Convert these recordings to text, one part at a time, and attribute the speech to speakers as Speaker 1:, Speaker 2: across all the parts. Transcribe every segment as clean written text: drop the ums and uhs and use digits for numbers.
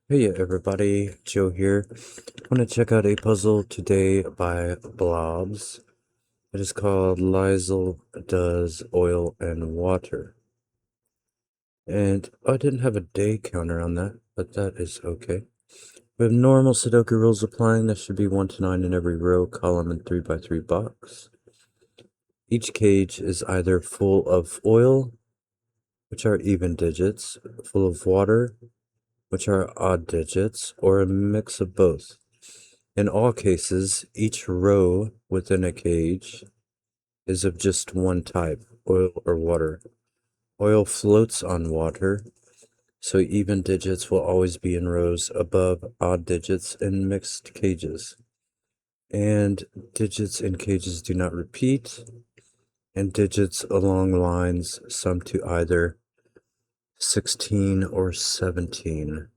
Speaker 1: Hey everybody, Joe here. I want to check out a puzzle today by Blobz. It is called Liesl Does Oil and Water. And I didn't have a day counter on that, but that is okay. We have normal Sudoku rules applying. There should be 1 to 9 in every row, column, and 3 by 3 box. Each cage is either full of oil, which are even digits, full of water, which are odd digits, or a mix of both. In all cases, each row within a cage is of just one type, oil or water. Oil floats on water, so even digits will always be in rows above odd digits in mixed cages. And digits in cages do not repeat, and digits along lines sum to either 16 or 17.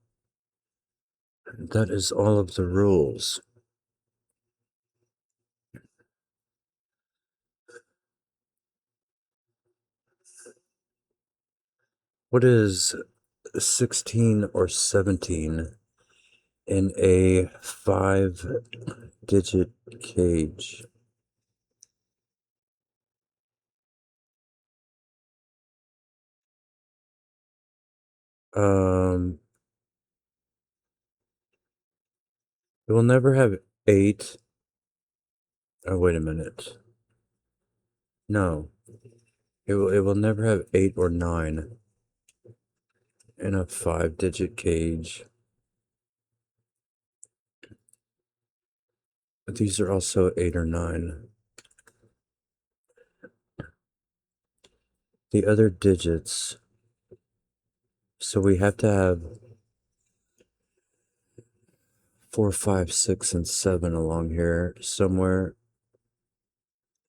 Speaker 1: That is all of the rules. What is 16 or 17 in a 5-digit cage? Um, it will never have 8. Oh, wait a minute. No, it will never have 8 or 9 in a 5-digit cage. But these are also 8 or 9. The other digits, so we have to have 4, 5, 6, and 7 along here somewhere.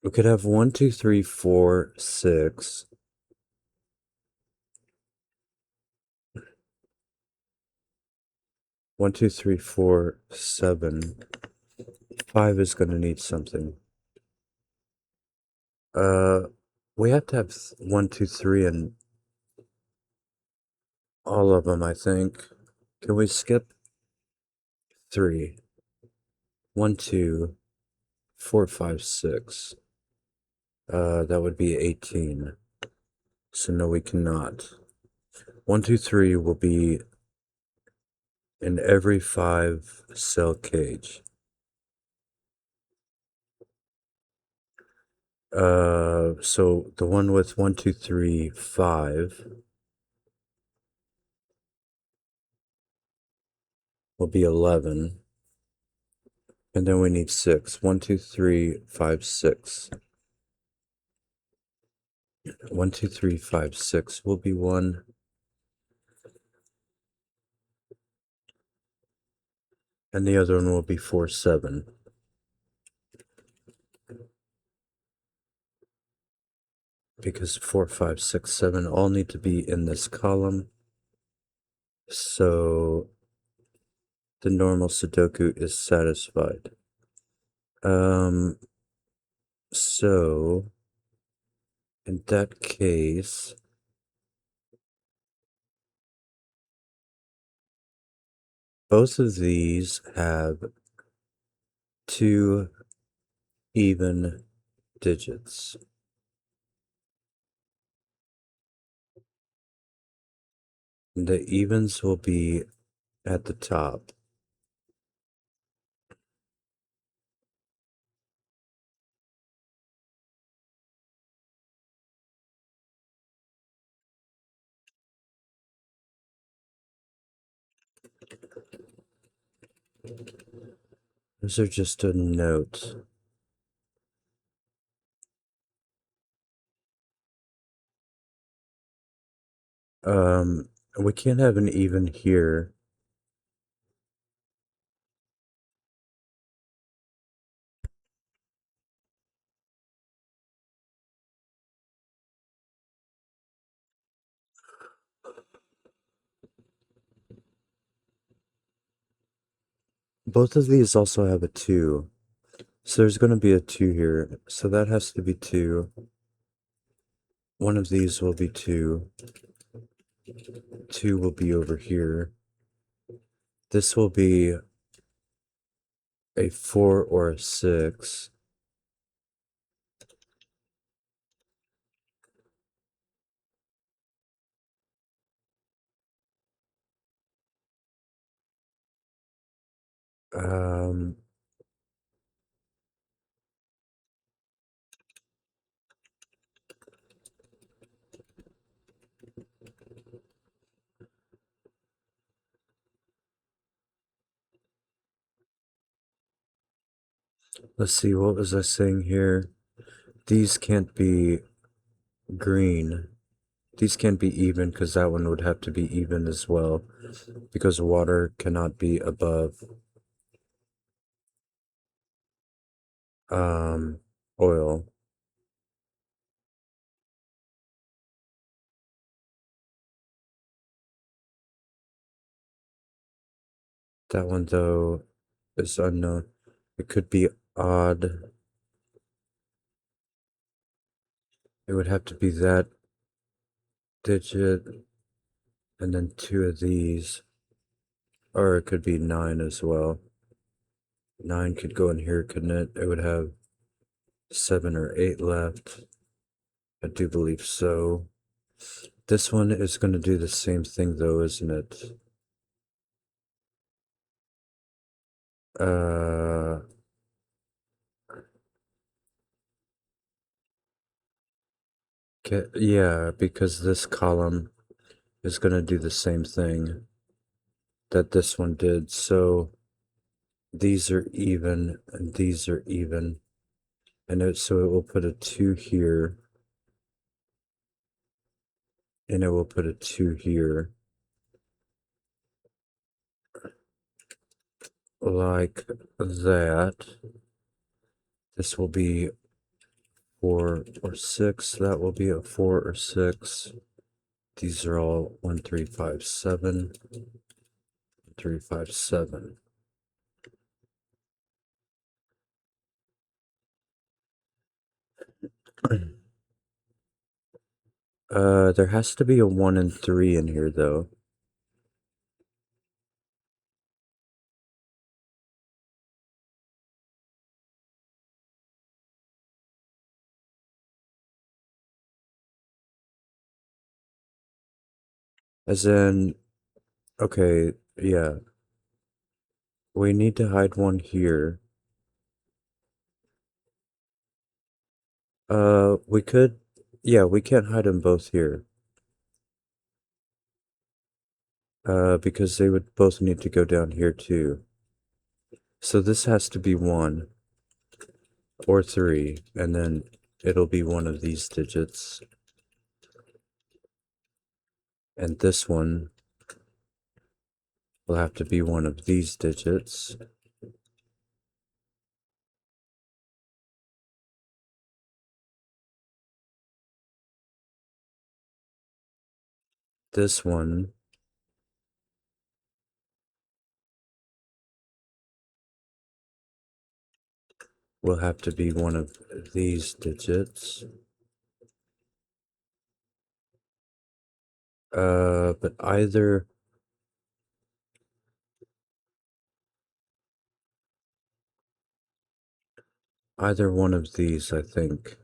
Speaker 1: We could have 1, 2, 3, 4, 6. 1, 2, 3, 4, 7. 5 is going to need something. We have to have 1, 2, 3 and all of them, I think. Can we skip 3? 1, 2, 4, 5, 6. That would be 18. So no, we cannot. 1, 2, 3 will be in every 5-cell cage. So the one with 1, 2, 3, 5 will be 11. And then we need 6. 1, 2, 3, 5, 6. 1, 2, 3, 5, 6 will be 1. And the other one will be 4, 7. Because 4, 5, 6, 7 all need to be in this column. So the normal Sudoku is satisfied. So in that case, both of these have 2 even digits. The evens will be at the top. Those are just a note. We can't have an even here. Both of these also have a 2. So there's going to be a 2 here. So that has to be 2. One of these will be 2. 2 will be over here. This will be a 4 or a 6. Um, let's see, what was I saying here? These can't be green. These can't be even because that one would have to be even as well because water cannot be above um oil. That one though is unknown. It could be odd. It would have to be that digit and then two of these. Or it could be 9 as well. 9 could go in here, couldn't it? It would have 7 or 8 left. I do believe so. This one is going to do the same thing though, isn't it? Uh, yeah, because this column is going to do the same thing that this one did. So these are even and these are even. So it will put a 2 here and it will put a 2 here. Like that. This will be 4 or 6. That will be a 4 or 6. These are all 1, 3, 5, 7. 3, 5, 7. There has to be a 1 and 3 in here though. As in, okay, yeah, we need to hide one here. We could, yeah, we can't hide them both here. Because they would both need to go down here too. So this has to be 1 or 3, and then it'll be one of these digits. And this one will have to be one of these digits. This one will have to be one of these digits. But either one of these, I think.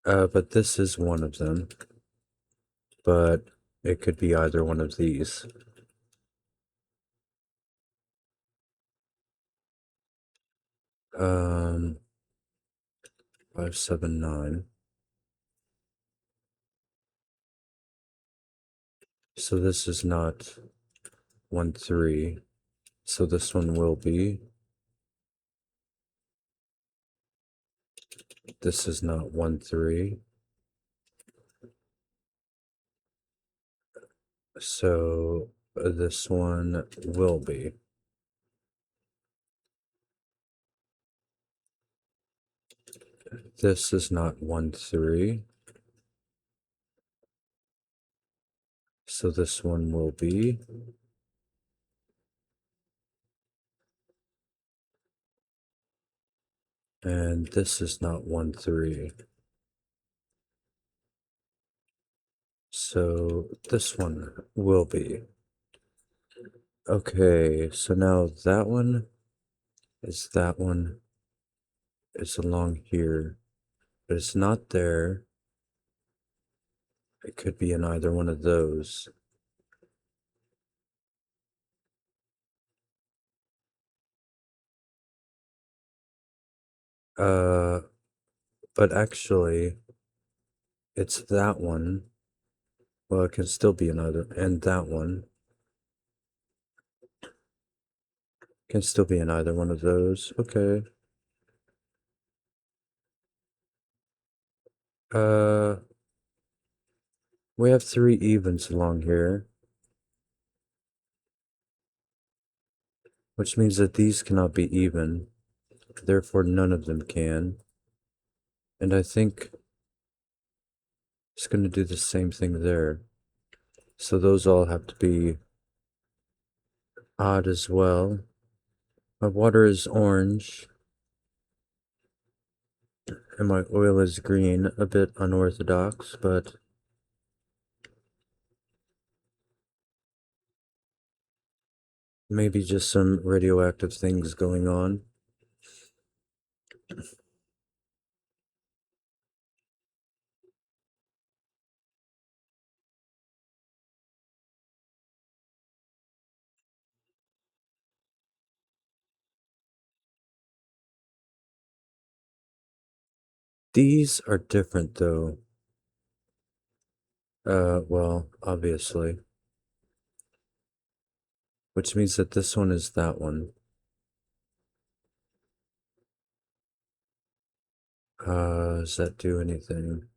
Speaker 1: But this is one of them. But it could be either one of these. 5, 7, 9. So this is not 1, 3. So this one will be. This is not 1, 3. So this one will be. This is not 1, 3. So this one will be. And this is not 1, 3. So this one will be. Okay, so now that one is along here, but it's not there. It could be in either one of those. Uh, but actually, it's that one. Well, it can still be in either, and that one can still be in either one of those. Okay. Uh, we have three evens along here, which means that these cannot be even. Therefore, none of them can. And I think it's going to do the same thing there. So those all have to be odd as well. My water is orange, and my oil is green. A bit unorthodox, but maybe just some radioactive things going on. These are different though. Well, obviously. Which means that this one is that one. Does that do anything?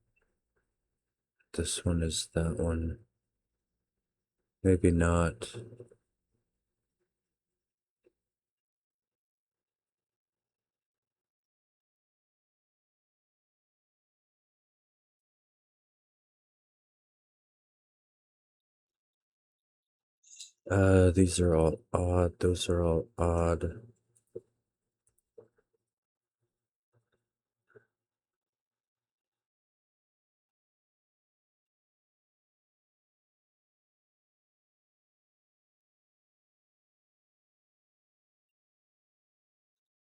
Speaker 1: This one is that one. Maybe not. These are all odd. Those are all odd.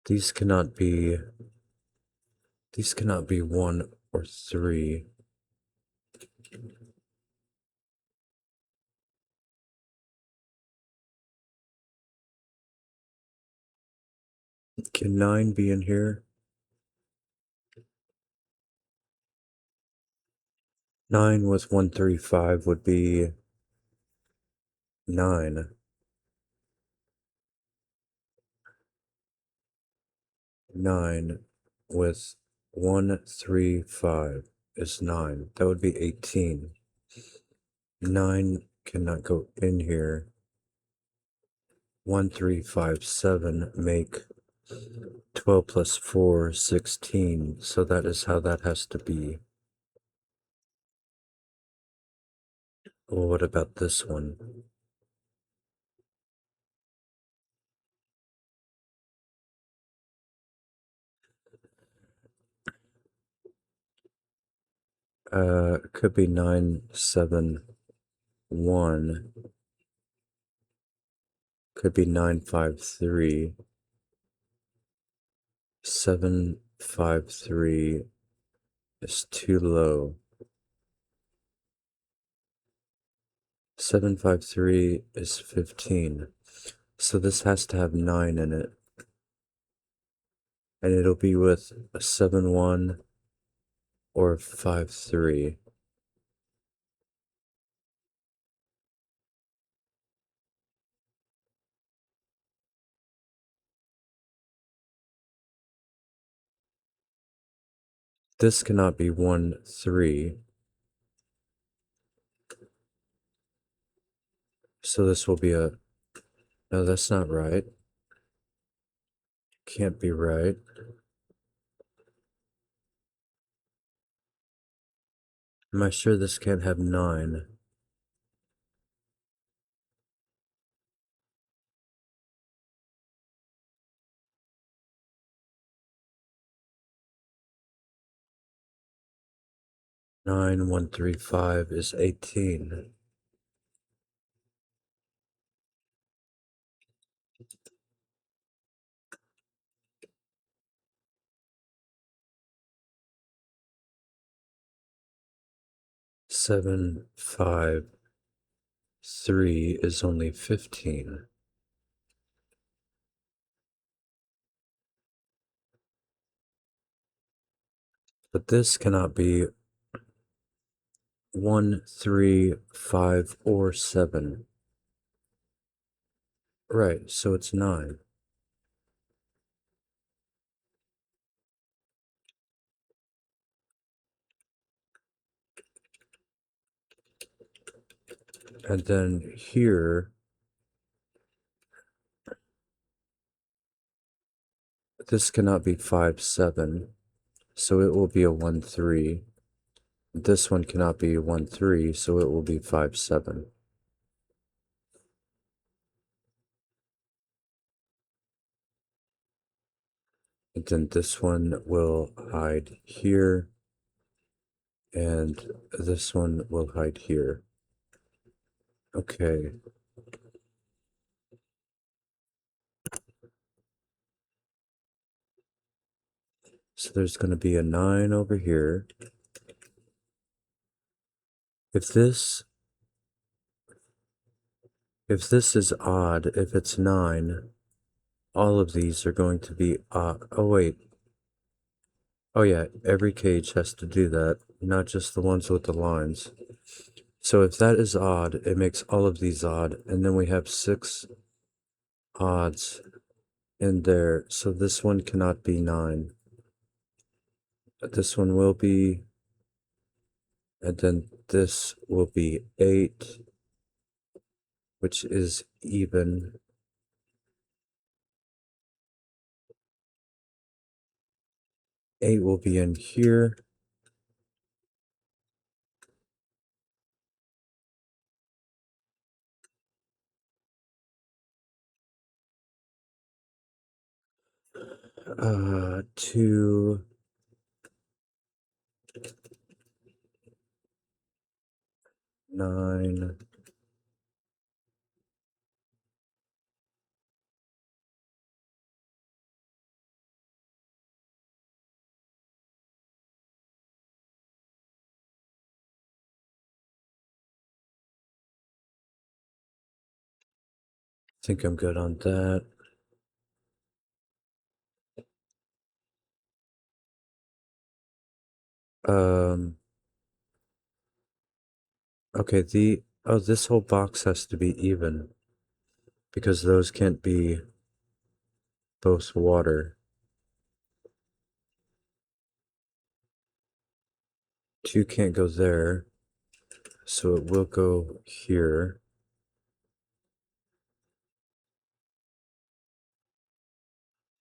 Speaker 1: These cannot be. These cannot be one or three. Can 9 be in here? 9 with 135 would be 9. 9 with 135 is 9. That would be 18. 9 cannot go in here. 1357 make 12 plus 4, 16. So that is how that has to be. Well, what about this one? It could be 971. Could be 953. 753 is too low. 753 is 15. So this has to have 9 in it. And it'll be with a 7-1 or 5-3. This cannot be 1-3. So this will be a... No, that's not right. Can't be right. Am I sure this can't have 9? 9135 is 18. Seven, 5, 3 is only 15. But this cannot be 1, 3, 5, or 7. Right, so it's 9. And then here, this cannot be 5, 7. So it will be a 1, 3. This one cannot be 1, 3, so it will be 5, 7. And then this one will hide here, and this one will hide here. Okay. So there's going to be a 9 over here. If this is odd, if it's 9, all of these are going to be odd. Oh, wait. Oh, yeah, every cage has to do that, not just the ones with the lines. So if that is odd, it makes all of these odd, and then we have 6 odds in there. So this one cannot be 9. This one will be, and then this will be 8, which is even. Eight will be in here. Two, 9. I think I'm good on that. Okay, this whole box has to be even because those can't be both water. 2 can't go there, so it will go here.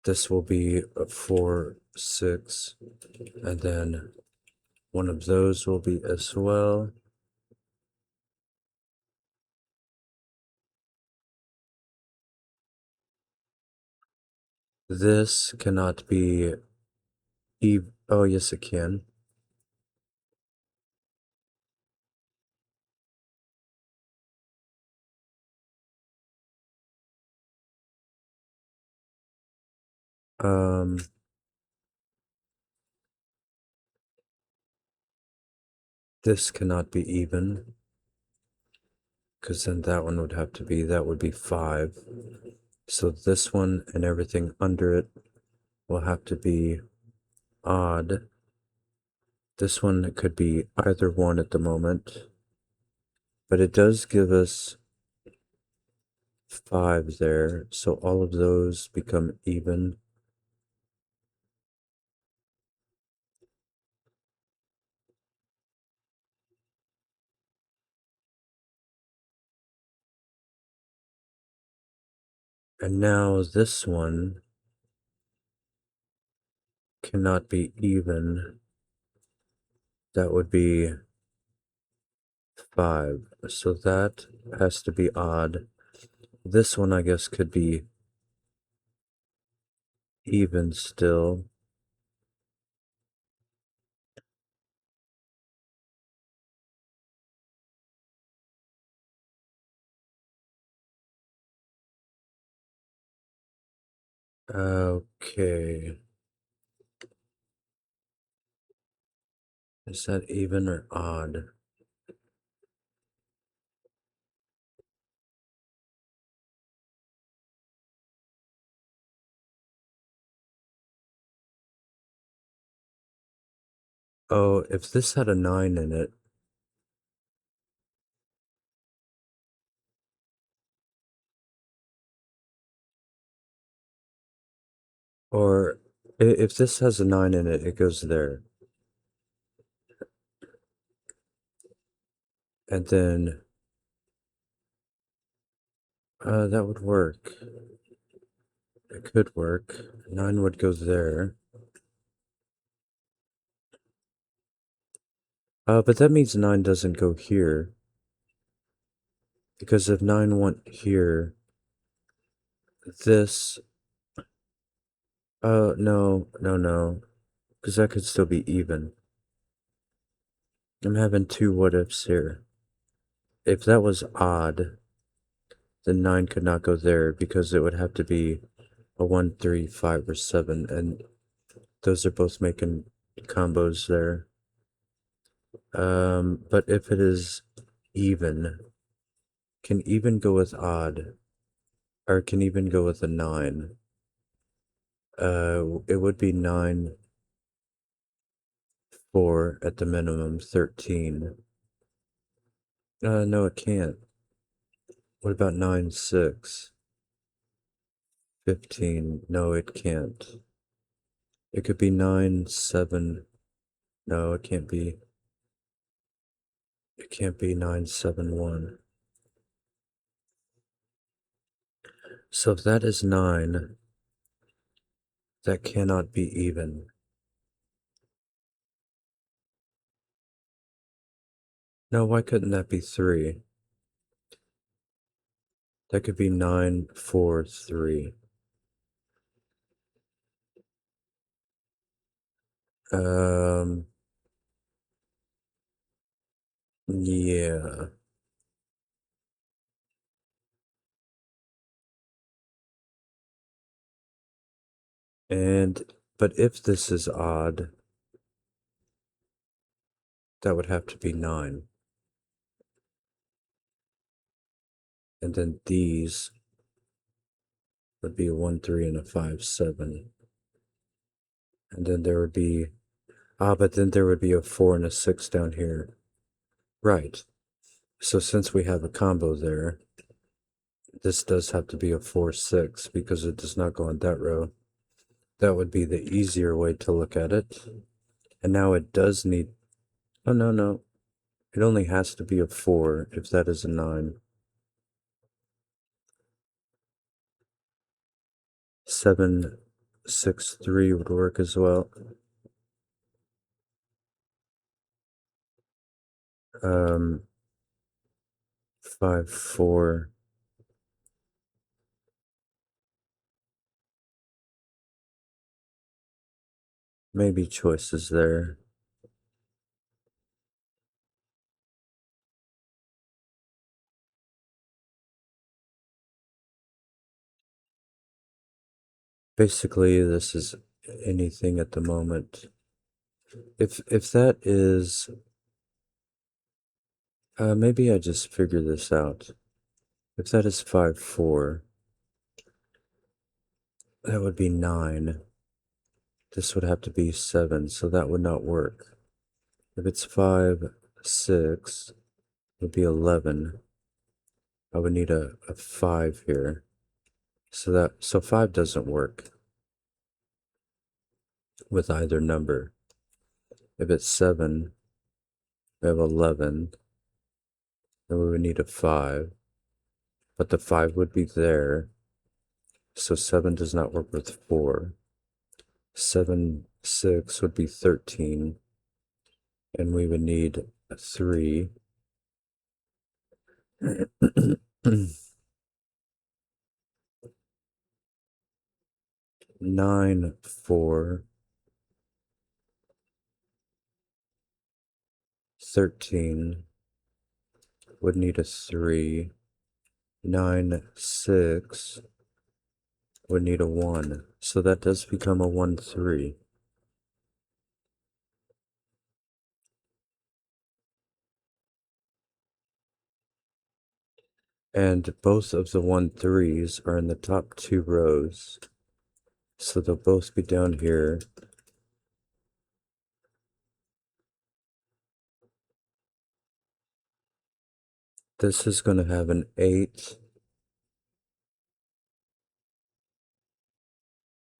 Speaker 1: This will be a 4, 6, and then one of those will be as well. This cannot be oh, yes, it can. Um, this cannot be even, because then that one would have to be, that would be 5. So this one and everything under it will have to be odd. This one could be either one at the moment, but it does give us 5 there, so all of those become even. And now this one cannot be even. That would be 5. So that has to be odd. This one, I guess, could be even still. Okay. Is that even or odd? Oh, if this had a 9 in it, or if this has a 9 in it, it goes there. And then, that would work. It could work. 9 would go there. But that means 9 doesn't go here. Because if 9 went here, this... no. Because that could still be even. I'm having two what ifs here. If that was odd, then 9 could not go there because it would have to be a 1, 3, 5, or 7, and those are both making combos there. But if it is even, can even go with odd, or can even go with a 9. It would be 9, 4 at the minimum, 13. No, it can't. What about 9, 6? 15. No, it can't. It could be 9, 7. No, it can't be. It can't be 9, 7, 1. So if that is 9, that cannot be even. No, why couldn't that be 3? That could be 9, 4, 3. Um, yeah. But if this is odd, that would have to be 9. And then these would be a 1, 3, and a 5, 7. And then there would be, but then there would be a 4 and a 6 down here. Right. So since we have a combo there, this does have to be a 4, 6 because it does not go on that row. That would be the easier way to look at it. And now it does need, oh no. It only has to be a 4 if that is a 9. 7, 6, 3 would work as well. 5, 4. Maybe choices there. Basically, this is anything at the moment. If that is, maybe I just figure this out. If that is 5, 4, that would be 9. This would have to be 7, so that would not work. If it's 5, 6, it would be 11. I would need a 5 here. So 5 doesn't work with either number. If it's 7, we have 11, then we would need a 5. But the 5 would be there. So 7 does not work with 4. 7, 6 would be 13. And we would need a 3. 9, 4, 13 would need a 3. 9, 6 would need a 1. So that does become a 1, 3. And both of the 1, 3s are in the top 2 rows. So they'll both be down here. This is going to have an 8.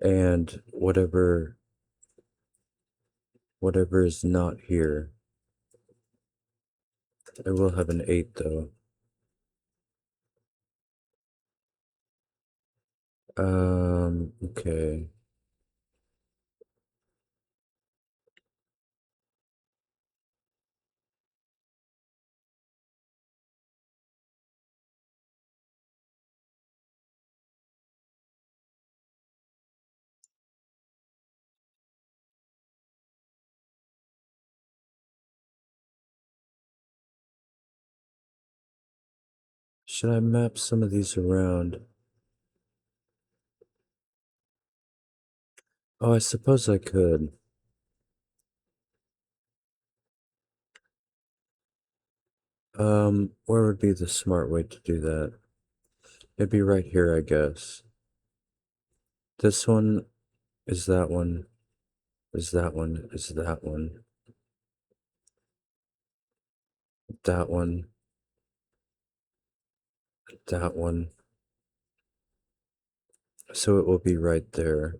Speaker 1: And whatever is not here, it will have an 8 though. Okay. Should I map some of these around? Oh, I suppose I could. Where would be the smart way to do that? It'd be right here, I guess. This one is that one, is that one, is that one, that one, that one. So it will be right there.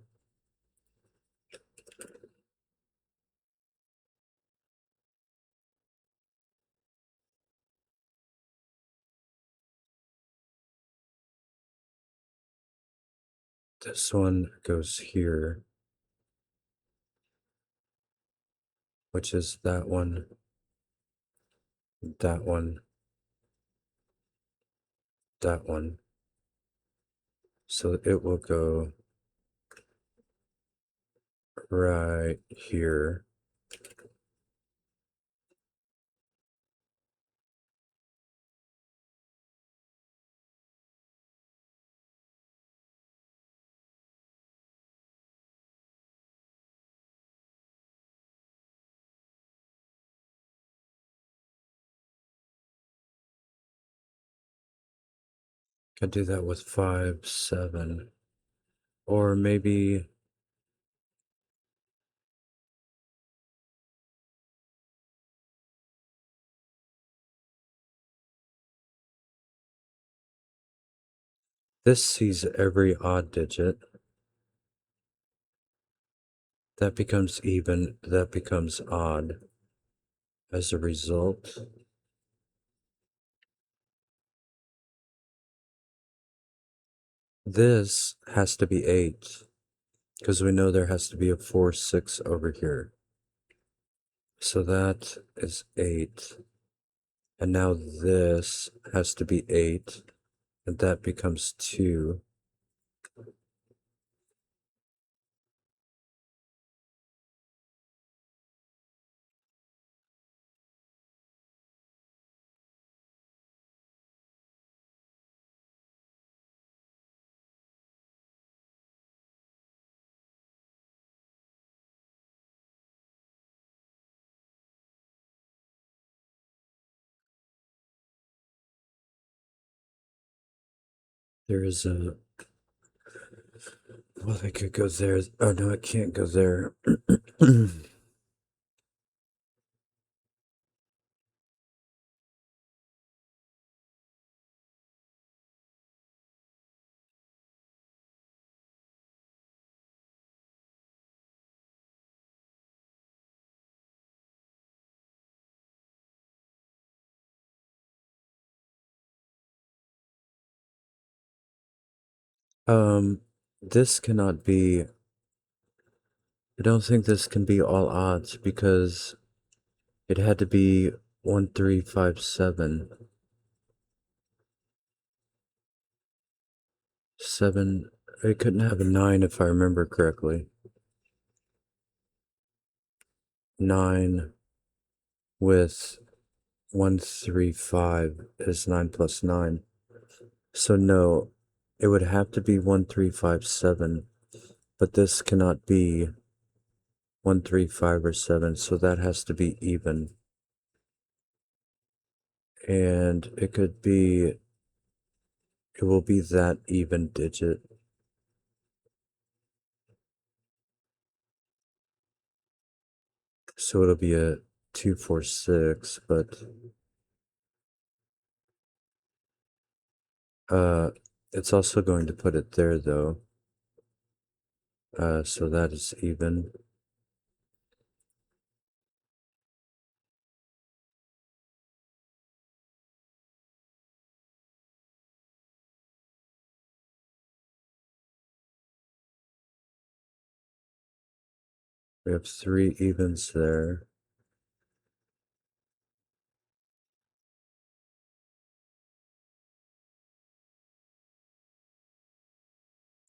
Speaker 1: This one goes here, which is that one, that one, that one. So it will go right here. Could do that with 5, 7, or maybe this sees every odd digit. That becomes even, that becomes odd. As a result, this has to be 8, because we know there has to be a 4, 6 over here. So that is 8. And now this has to be 8, and that becomes 2. There is a, well, I could go there. Oh no, I can't go there. Um, this cannot be, I don't think this can be all odds because it had to be 1, 3, 5, 7. 7, it couldn't have a 9 if I remember correctly. 9 with 1, 3, 5 is 9 plus 9. So no, It would have to be 1357, but this cannot be 135 or 7, so that has to be even. And it could be, it will be that even digit. So it'll be a 246, but uh it's also going to put it there though. So that is even. We have 3 evens there.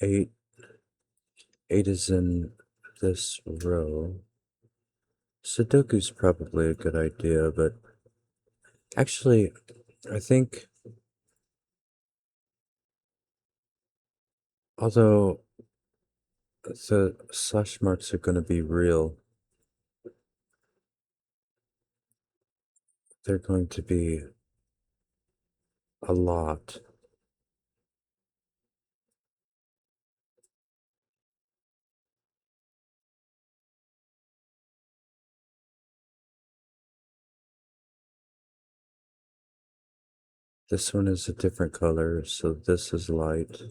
Speaker 1: 8 8 is in this row. Sudoku's probably a good idea, but actually I think, although the slash marks are going to be real, they're going to be a lot. This one is a different color, so this is light,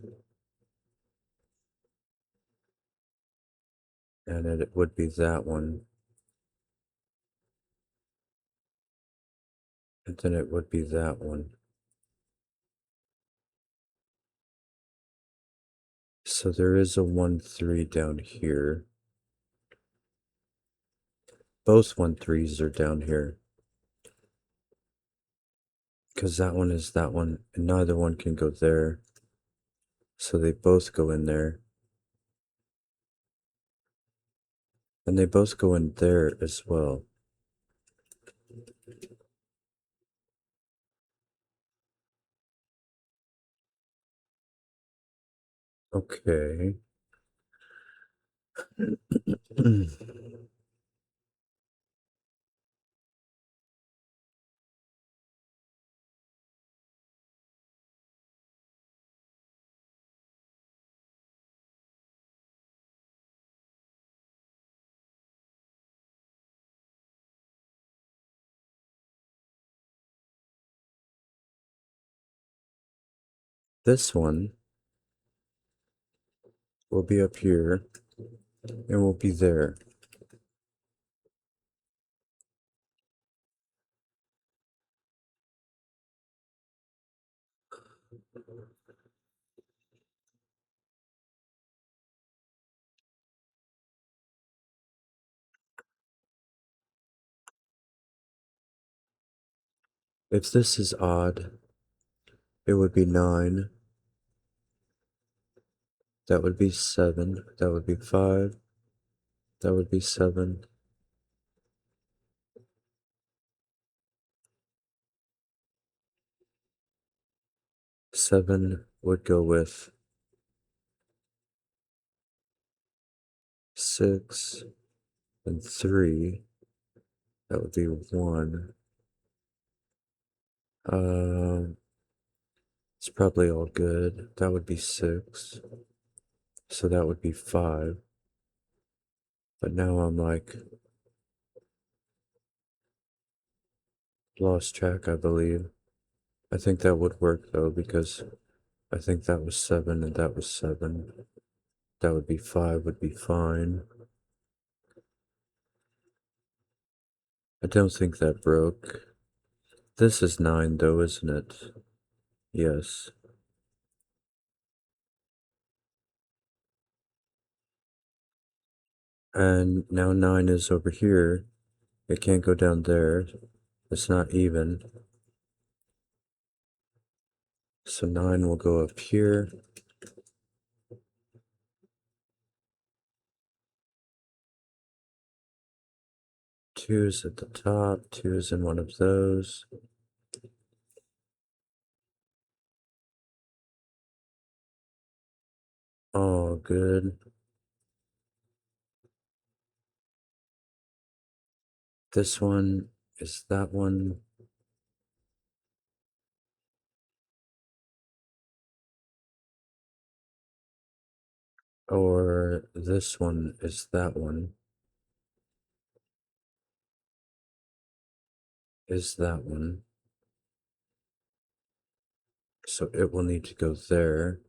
Speaker 1: and it would be that one, and then it would be that one. So there is a 1-3 down here. Both 1-3s are down here. Because that one is that one, and neither one can go there. So they both go in there. And they both go in there as well. Okay. This one will be up here and will be there. If this is odd, it would be 9. That would be 7. That would be 5. That would be 7. 7 would go with 6 and 3. That would be 1. It's probably all good. That would be 6. So that would be 5. But now I'm like lost track, I believe. I think that would work though, because I think that was 7 and that was 7. That would be 5 would be fine. I don't think that broke. This is 9 though, isn't it? Yes. And now 9 is over here. It can't go down there. It's not even. So 9 will go up here. Two is at the top. 2 is in one of those. All good. This one is that one. Or this one is that one. Is that one. So it will need to go there.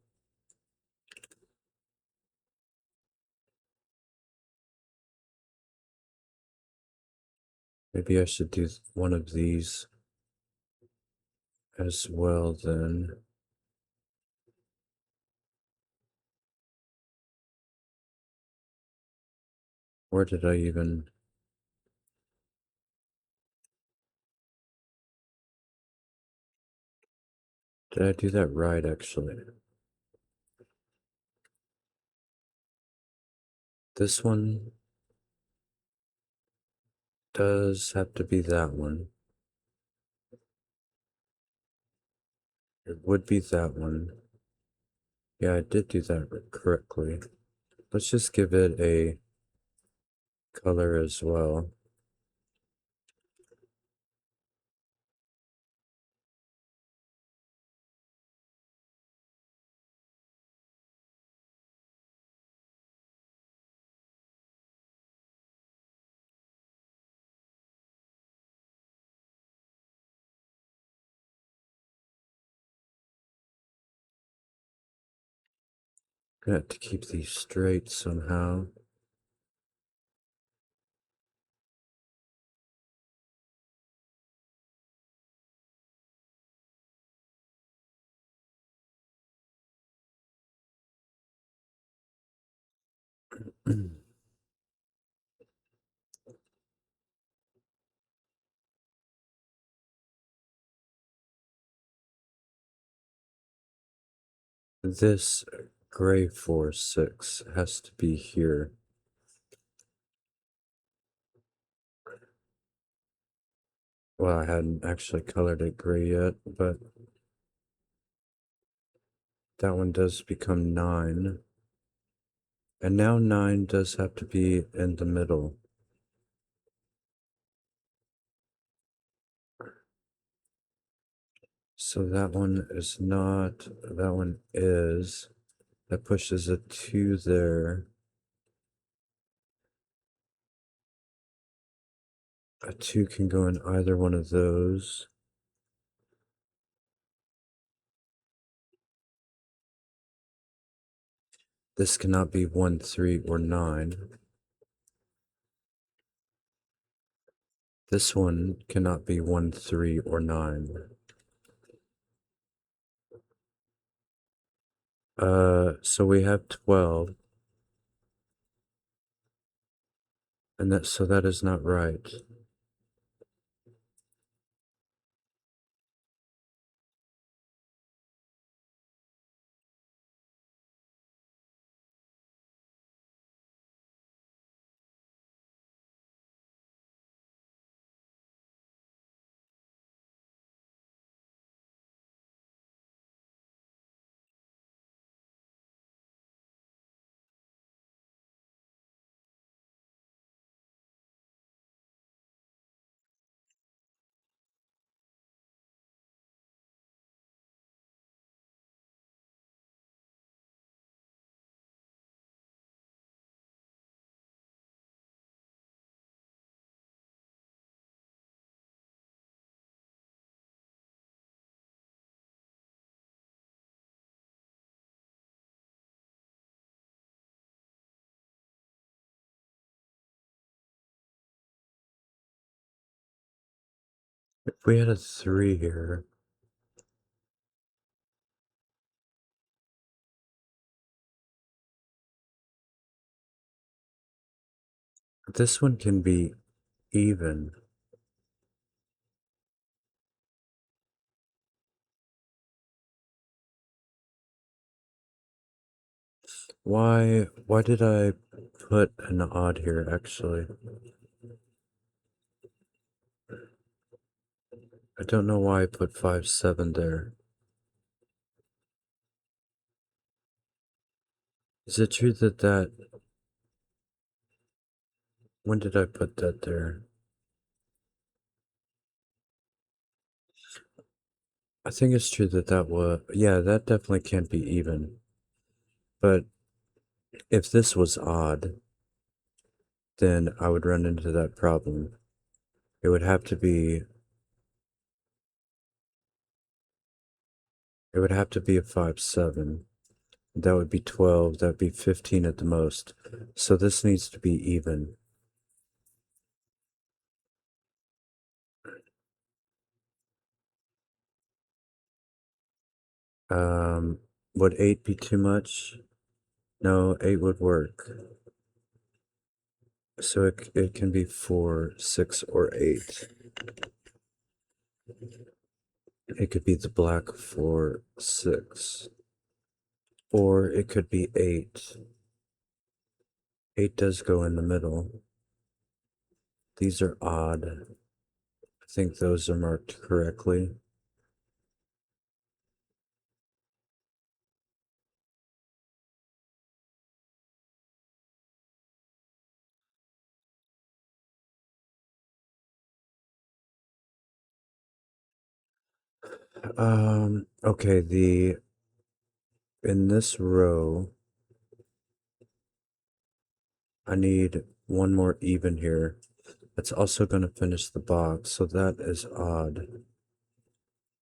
Speaker 1: Maybe I should do one of these as well then. Where did I even... Did I do that right, actually? This one does have to be that one. It would be that one. Yeah, I did do that correctly. Let's just give it a color as well. Gonna have to keep these straight somehow. This gray 4-6 has to be here. Well, I hadn't actually colored it gray yet, but that one does become 9. And now 9 does have to be in the middle. So that one is not, that one is. That pushes a 2 there. A 2 can go in either one of those. This cannot be 1, 3, or 9. This one cannot be 1, 3, or 9. So we have 12. And so that is not right. If we had a 3 here, this one can be even. Why did I put an odd here, actually? I don't know why I put 5, 7 there. Is it true that when did I put that there? I think it's true that was, yeah, that definitely can't be even. But if this was odd, then I would run into that problem. It would have to be, it would have to be a 5, 7. That would be 12. That would be 15 at the most. So this needs to be even. Um, would 8 be too much? No, 8 would work. So it can be 4, 6, or 8. It could be the black 4, 6. Or it could be 8. 8 does go in the middle. These are odd. I think those are marked correctly. Okay, in this row, I need one more even here. It's also going to finish the box, so that is odd.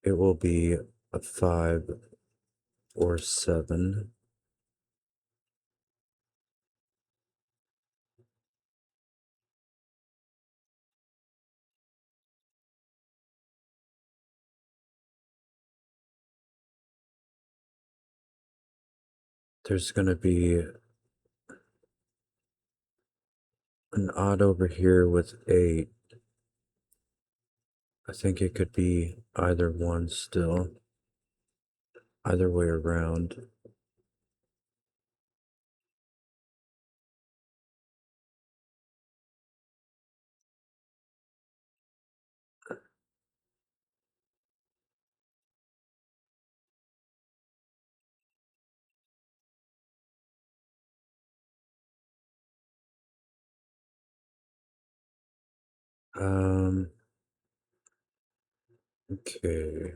Speaker 1: It will be a 5 or 7. There's going to be an odd over here with 8. I think it could be either one still, either way around. Um, okay.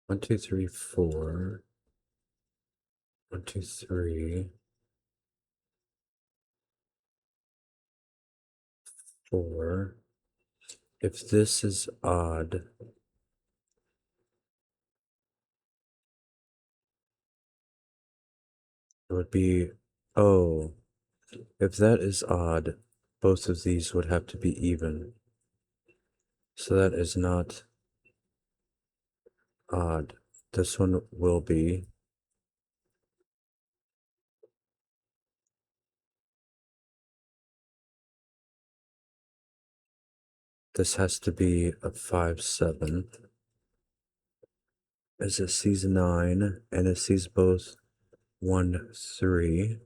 Speaker 1: 1, 2, 3, 4. 1, 2, 3, 4. If this is odd, it would be, oh, if that is odd, both of these would have to be even. So that is not odd. This one will be. This has to be a 5, 7. As it sees 9, and it sees both 1, 3.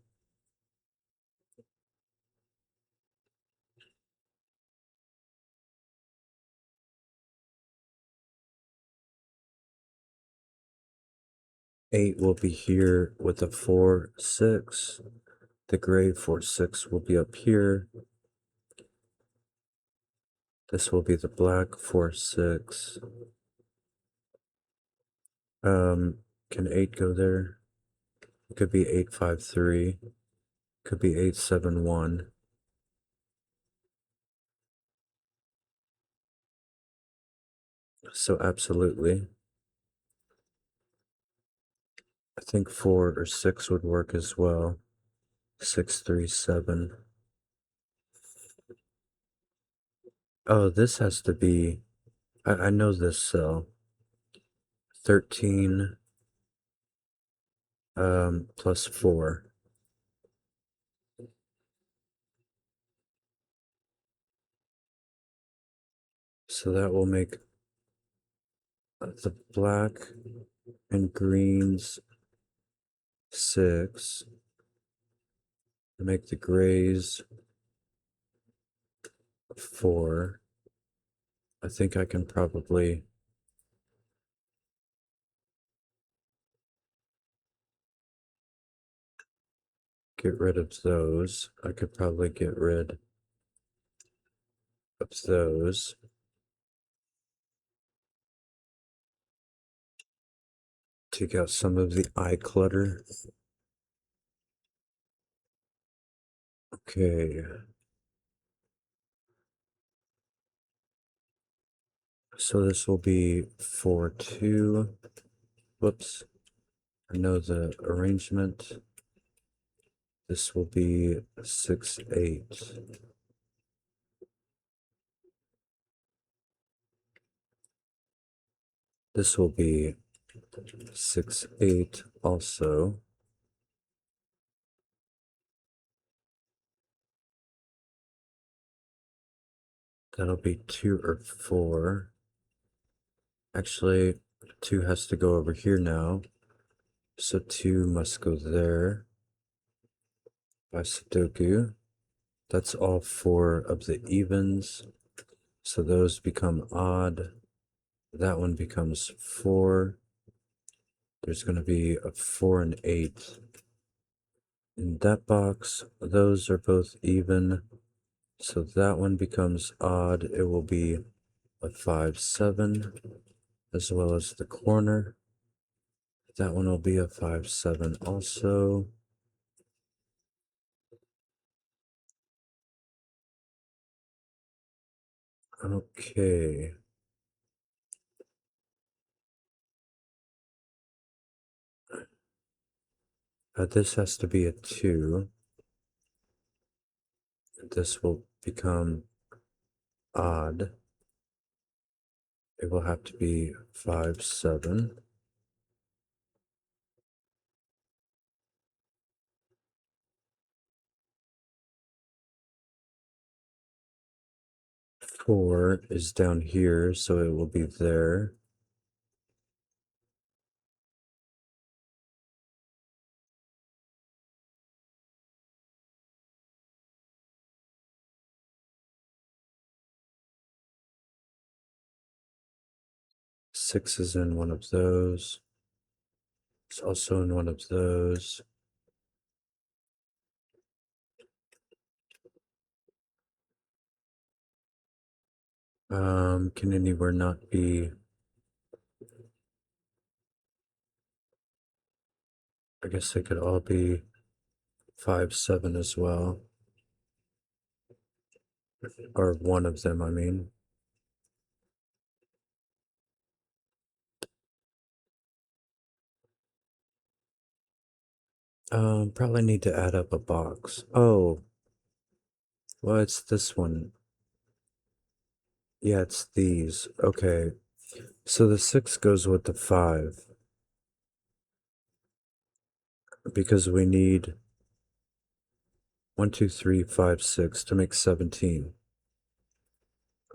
Speaker 1: Eight will be here with a 4, 6. The gray 4, 6 will be up here. This will be the black 4, 6. Can 8 go there? It could be 8, 5, 3. Could be 8, 7, 1. So absolutely. I think 4 or 6 would work as well. 6, 3, 7. Oh, this has to be, I know this cell. 13 plus 4. So that will make the black and greens 6. Make the grays 4. I think I can probably get rid of those. I could probably get rid of those. Take out some of the eye clutter. Okay. So this will be 4-2. Whoops. I know the arrangement. This will be 6-8. This will be 6-8 also. That'll be 2 or 4. Actually, 2 has to go over here now. So 2 must go there by Sudoku. That's all 4 of the evens. So those become odd. That one becomes 4. There's going to be a 4 and 8 in that box. Those are both even. So that one becomes odd. It will be a 5-7, as well as the corner. That one will be a 5-7 also. Okay. This has to be a 2. This will become odd. It will have to be 5-7. Four is down here, so it will be there. Six is in one of those. It's also in one of those. Can anywhere not be? I guess they could all be 5-7 as well. Or one of them, I mean. Probably need to add up a box. Oh, well, it's this one. Yeah, it's these. Okay. So the 6 goes with the 5 because we need 1, 2, 3, 5, 6 to make 17.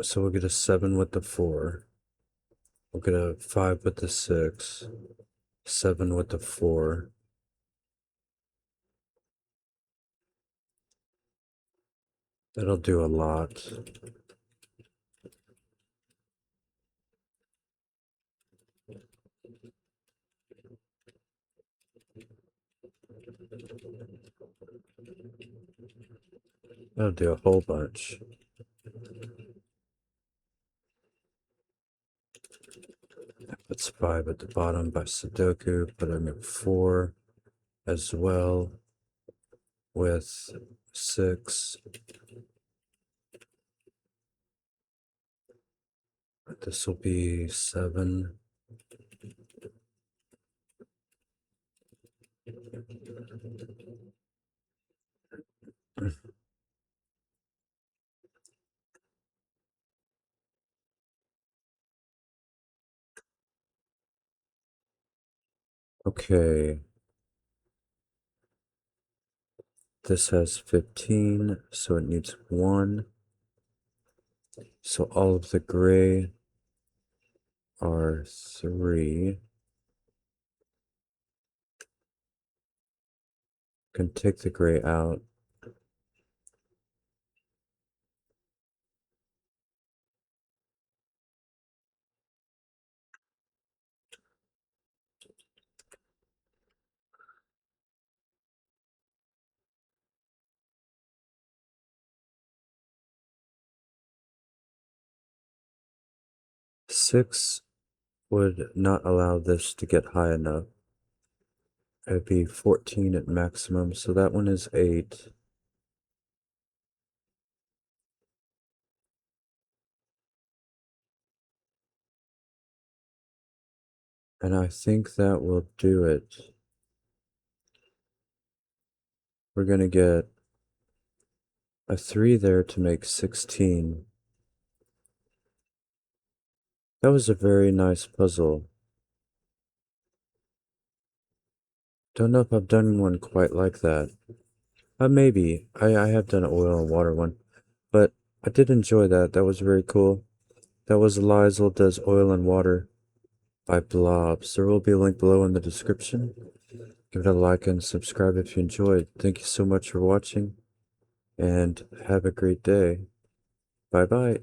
Speaker 1: So we'll get a 7 with the 4. We'll get a 5 with the 6. 7 with the 4. That'll do a lot. That'll do a whole bunch. That's 5 at the bottom by Sudoku, but I make 4 as well with 6. This will be 7. Okay. This has 15, so it needs 1. So all of the gray are 3. Can take the gray out. 6 would not allow this to get high enough. It would be 14 at maximum, so that one is 8. And I think that will do it. We're gonna get a 3 there to make 16. That was a very nice puzzle. Don't know if I've done one quite like that. Maybe. I have done an oil and water one. But I did enjoy that. That was very cool. That was Liesl Does Oil and Water by Blobz. There will be a link below in the description. Give it a like and subscribe if you enjoyed. Thank you so much for watching, and have a great day. Bye bye.